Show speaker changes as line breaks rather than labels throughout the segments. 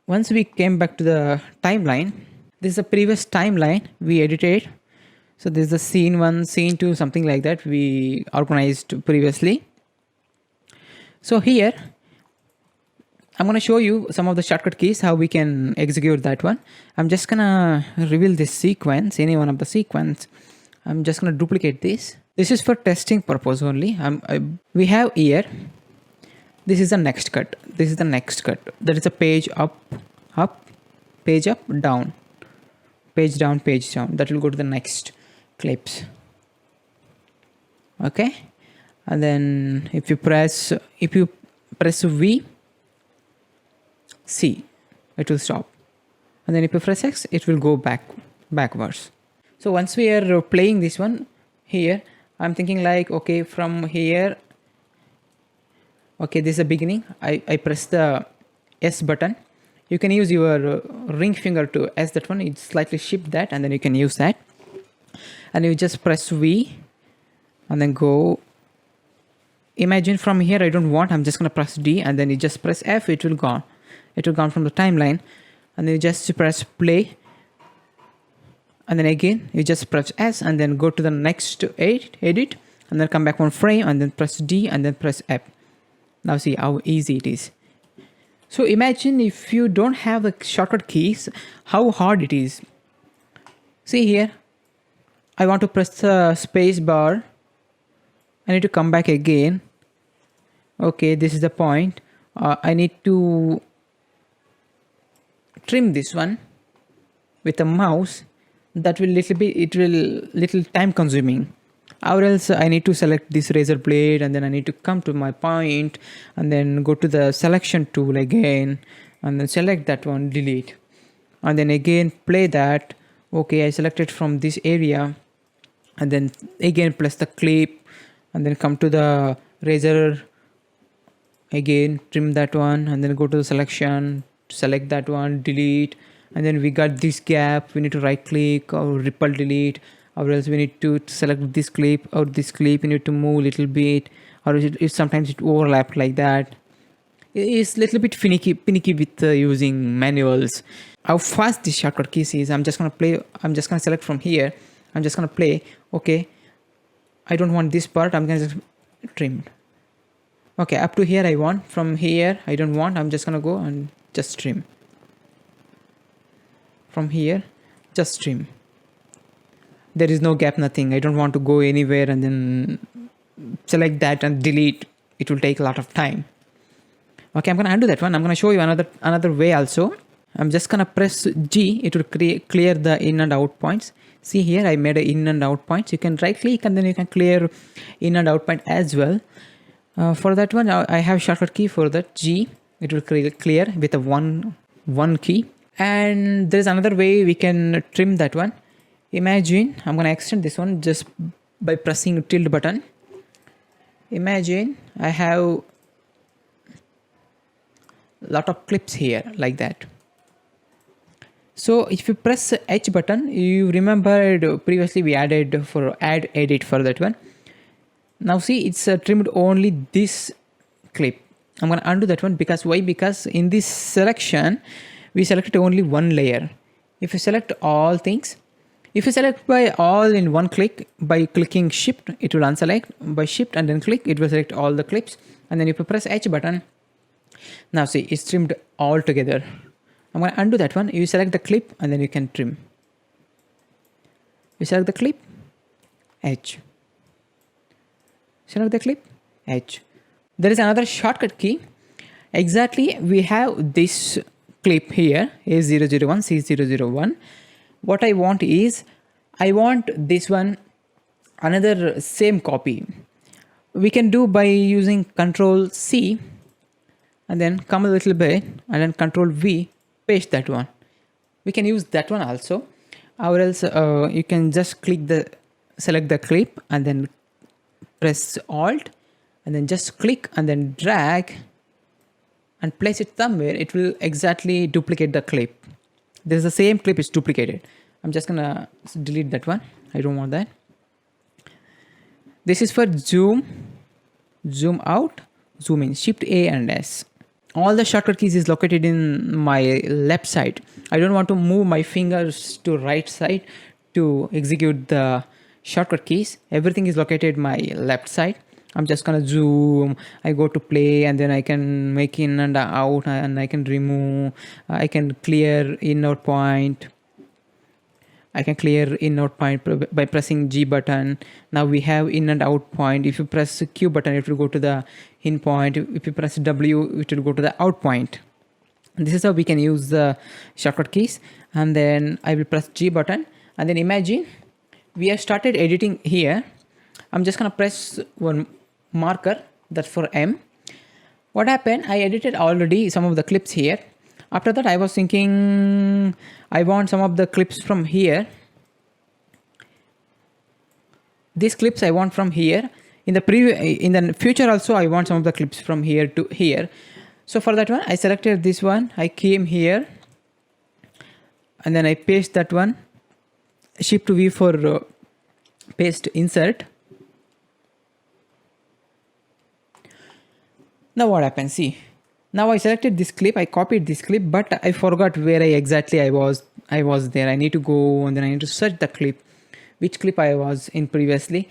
once we came back to the timeline, this is the previous timeline we edited. So this is the scene 1, scene 2, something like that we organized previously. So here I'm going to show you some of the shortcut keys, how we can execute that one. I'm just going to reveal this sequence, any one of the sequence. I'm just going to duplicate this. This is for testing purpose only. We have here, this is the next cut. This is the next cut. That is a page up, page up, down, page down, page down. That will go to the next clips. Okay. And then if you press V, C, it will stop. And then if you press X, it will go backwards. So once we are playing this one here, I'm thinking like, okay, from here, okay, this is the beginning. I press the S button. You can use your ring finger to S that one. It slightly shift that, and then you can use that. And you just press V and then go. Imagine from here, I don't want, I'm just going to press D, and then you just press F, it will gone. It will gone from the timeline. And then you just press play. And then again, you just press S and then go to the next edit, and then come back one frame and then press D and then press F. Now see how easy it is. So imagine if you don't have the shortcut keys, how hard it is. See here, I want to press the space bar. I need to come back again. Okay, this is the point. I need to trim this one with a mouse. That will little time consuming. Or else I need to select this razor blade, and then I need to come to my point and then go to the selection tool again and then select that one, delete, and then again play that. Okay, I selected from this area, and then again press the clip and then come to the razor again, trim that one, and then go to the selection, select that one, delete, and then we got this gap. We need to right click or ripple delete, or else we need to select this clip or this clip. You need to move a little bit, or sometimes it overlap like that. It's a little bit finicky with using manuals. How fast this shortcut keys is, I'm just gonna play. I'm just gonna select from here. I'm just gonna play. Okay, I don't want this part. I'm gonna just trim. Okay, up to here I want. From here I don't want. I'm just gonna go and just trim. From here, just trim. There is no gap, nothing. I don't want to go anywhere and then select that and delete. It will take a lot of time. Okay, I'm gonna undo that one. I'm gonna show you another way also. I'm just gonna press G. It will clear the in and out points. See here, I made an in and out points. You can right click and then you can clear in and out point as well. For that one, I have shortcut key for that, G. It will clear with a one key. And there's another way we can trim that one. Imagine I'm going to extend this one just by pressing tilde button. Imagine I have a lot of clips here like that. So if you press H button, you remembered previously we added for add edit for that one. Now see, it's trimmed only this clip. I'm going to undo that one because why? Because in this selection, we selected only one layer. If you select all things, if you select by all in one click, by clicking shift, it will unselect. By shift and then click, it will select all the clips. And then if you press H button, now see, it's trimmed all together. I'm going to undo that one. You select the clip and then you can trim. You select the clip, H. Select the clip, H. There is another shortcut key. Exactly, we have this clip here, A001, C001. What I want is, I want this one, another same copy. We can do by using Control C and then come a little bit and then Control V, paste that one. We can use that one also, or else you can just select the clip and then press Alt and then just click and then drag and place it somewhere. It will exactly duplicate the clip. There's the same clip is duplicated. I'm just gonna delete that one. I don't want that. This is for zoom out, zoom in, Shift A and S. all the shortcut keys is located in my left side. I don't want to move my fingers to right side to execute the shortcut keys. Everything is located my left side. I'm just gonna zoom, I go to play, and then I can make in and out, and I can remove, I can clear in out point. I can clear in out point by pressing G button. Now we have in and out point. If you press Q button, it will go to the in point. If you press W, it will go to the out point. And this is how we can use the shortcut keys. And then I will press G button, and then imagine we have started editing here. I'm just gonna press one marker, that's for M. What happened? I edited already some of the clips here. After that, I was thinking I want some of the clips from here. These clips I want from here. In the future also, I want some of the clips from here to here. So for that one, I selected this one. I came here, and then I paste that one. Shift V for paste insert. Now what happens? See. Now I selected this clip, I copied this clip, but I forgot where exactly I was there. I need to go and then I need to search the clip, which clip I was in previously.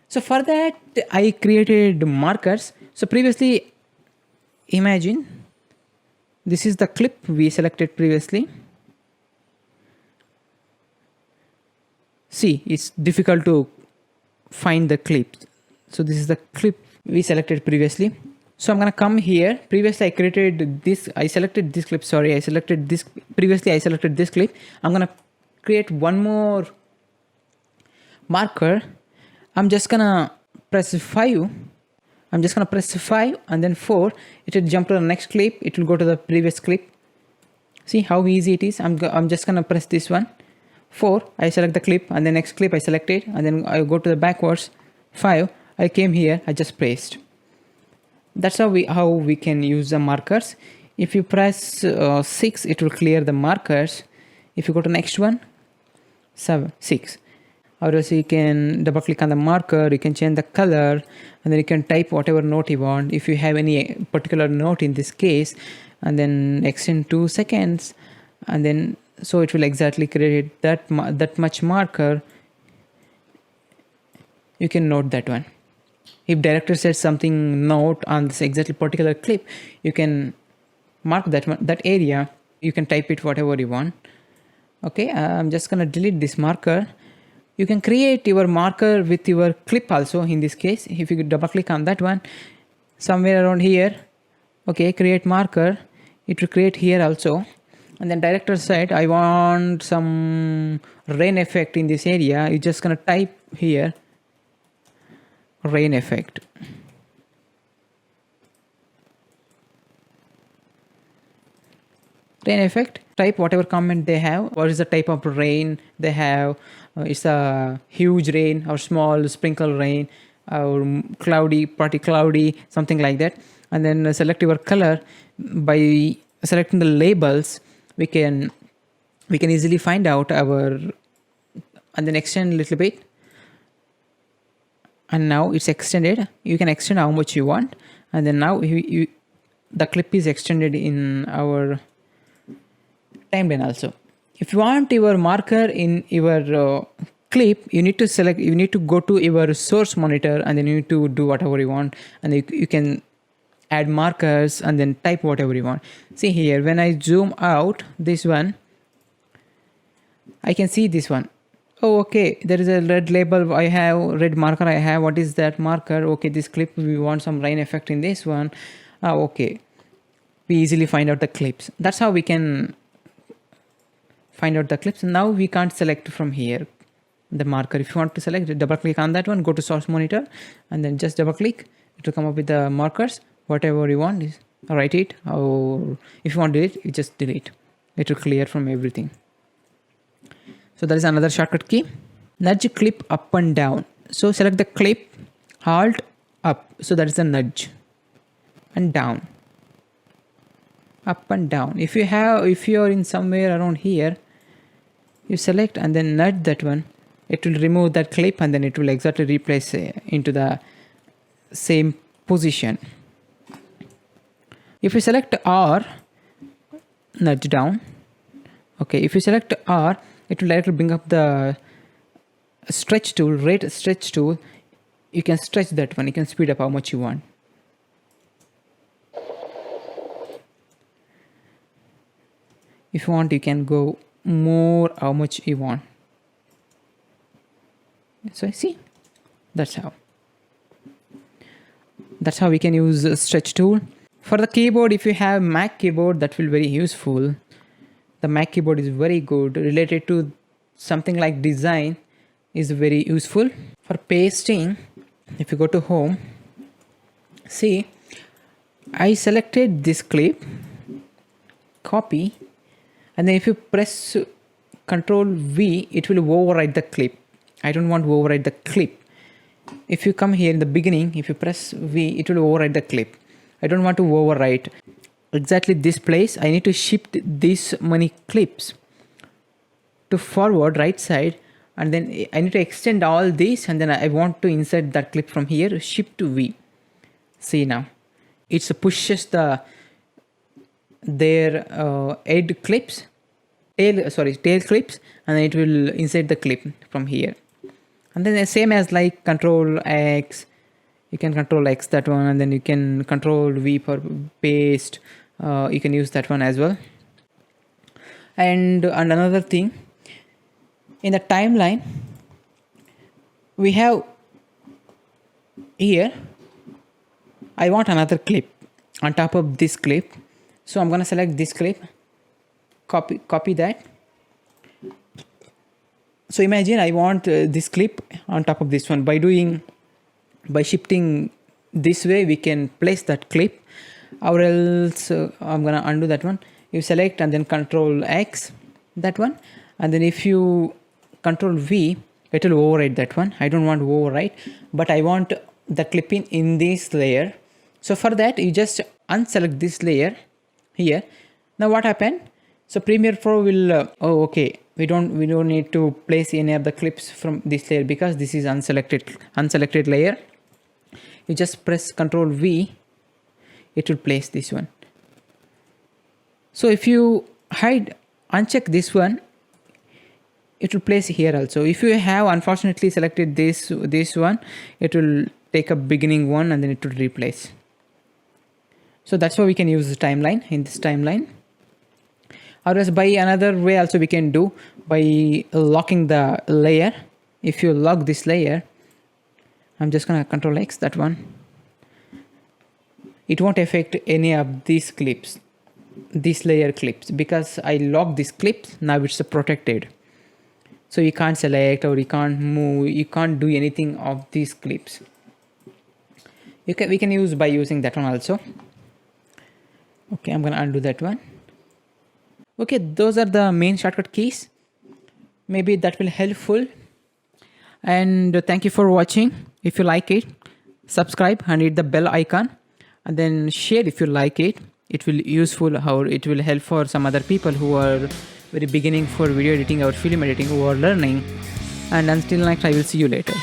So for that, I created markers. So previously, imagine this is the clip we selected previously. See, it's difficult to find the clip. So this is the clip we selected previously. So I'm gonna come here. Previously I created this, I selected this clip, sorry, I selected this, previously I selected this clip. I'm gonna create one more marker. I'm just gonna press 5. I'm just gonna press 5 and then 4. It will jump to the next clip. It will go to the previous clip. See how easy it is. I'm just gonna press this one. 4, I select the clip, and the next clip I select it, and then I go to the backwards. 5, I came here, I just pressed. That's how we can use the markers. If you press 6, it will clear the markers. If you go to next one, 7, 6. Or else you can double click on the marker, you can change the color, and then you can type whatever note you want. If you have any particular note in this case, and then extend 2 seconds, and then so it will exactly create that much marker. You can note that one. If director says something note on this exactly particular clip, you can mark that area. You can type it whatever you want. Okay, I'm just gonna delete this marker. You can create your marker with your clip also. In this case, if you double click on that one, somewhere around here, okay, create marker, it will create here also. And then director side, I want some rain effect in this area. You're just gonna type here rain effect. Rain effect, type whatever comment they have. What is the type of rain they have? It's a huge rain or small sprinkle rain or cloudy, pretty cloudy, something like that. And then select your color. By selecting the labels, we can easily find out our, and then extend a little bit. And now it's extended. You can extend how much you want, and then now the clip is extended in our timeline also. If you want your marker in your clip, you need to go to your source monitor, and then you need to do whatever you want, and you can add markers and then type whatever you want. See here, when I zoom out this one, I can see this one. Oh, okay, there is a red label I have, red marker I have. What is that marker? Okay, this clip, we want some rain effect in this one. Okay, we easily find out the clips. That's how we can find out the clips. Now we can't select from here the marker. If you want to select it, double click on that one, go to source monitor, and then just double click. It will come up with the markers. Whatever you want is write it, or if you want to delete, you just delete. It will clear from everything. So that is another shortcut key. Nudge clip up and down. So select the clip, halt, up. So that is the nudge, and down, up and down. If you are in somewhere around here, you select and then nudge that one. It will remove that clip, and then it will exactly replace into the same position. If you select R, nudge down. Okay, if you select R, it will directly bring up the stretch tool, rate stretch tool. You can stretch that one, you can speed up how much you want. If you want, you can go more how much you want. So see, that's how we can use a stretch tool. For the keyboard, if you have Mac keyboard, that will be very useful. The Mac keyboard is very good, related to something like design is very useful. For pasting, if you go to home, see, I selected this clip, copy, and then if you press Ctrl V, it will overwrite the clip. I don't want to overwrite the clip. If you come here in the beginning, if you press V, it will overwrite the clip. I don't want to overwrite exactly this place. I need to shift these many clips to forward right side, and then I need to extend all these, and then I want to insert that clip from here, shift to V. See now, it pushes their head clips, tail clips, and then it will insert the clip from here. And then the same as like Control X, you can Control X that one, and then you can Control V for paste. You can use that one as well. And another thing, in the timeline, we have here, I want another clip on top of this clip. So I'm going to select this clip, copy that. So imagine I want this clip on top of this one. By shifting this way, we can place that clip, or else I'm gonna undo that one. You select and then Control X, that one, and then if you Control V, it will overwrite that one. I don't want to overwrite, but I want the clipping in this layer. So for that, you just unselect this layer here. Now what happened? So Premiere Pro will we don't need to place any of the clips from this layer because this is unselected layer. You just press Ctrl V, it will place this one. So if you uncheck this one, it will place here also. If you have unfortunately selected this one, it will take a beginning one and then it will replace. So that's how we can use the timeline in this timeline. Or else by another way also we can do by locking the layer. If you lock this layer, I'm just gonna Control X that one. It won't affect any of these clips, these layer clips, because I locked these clips. Now it's protected. So you can't select or you can't move, you can't do anything of these clips. We can use by using that one also. Okay, I'm gonna undo that one. Okay, those are the main shortcut keys. Maybe that will helpful. And thank you for watching. If you like it, subscribe and hit the bell icon, and then share if you like it. It will useful, how it will help for some other people who are very beginning for video editing or film editing, who are learning. And until next, I will see you later.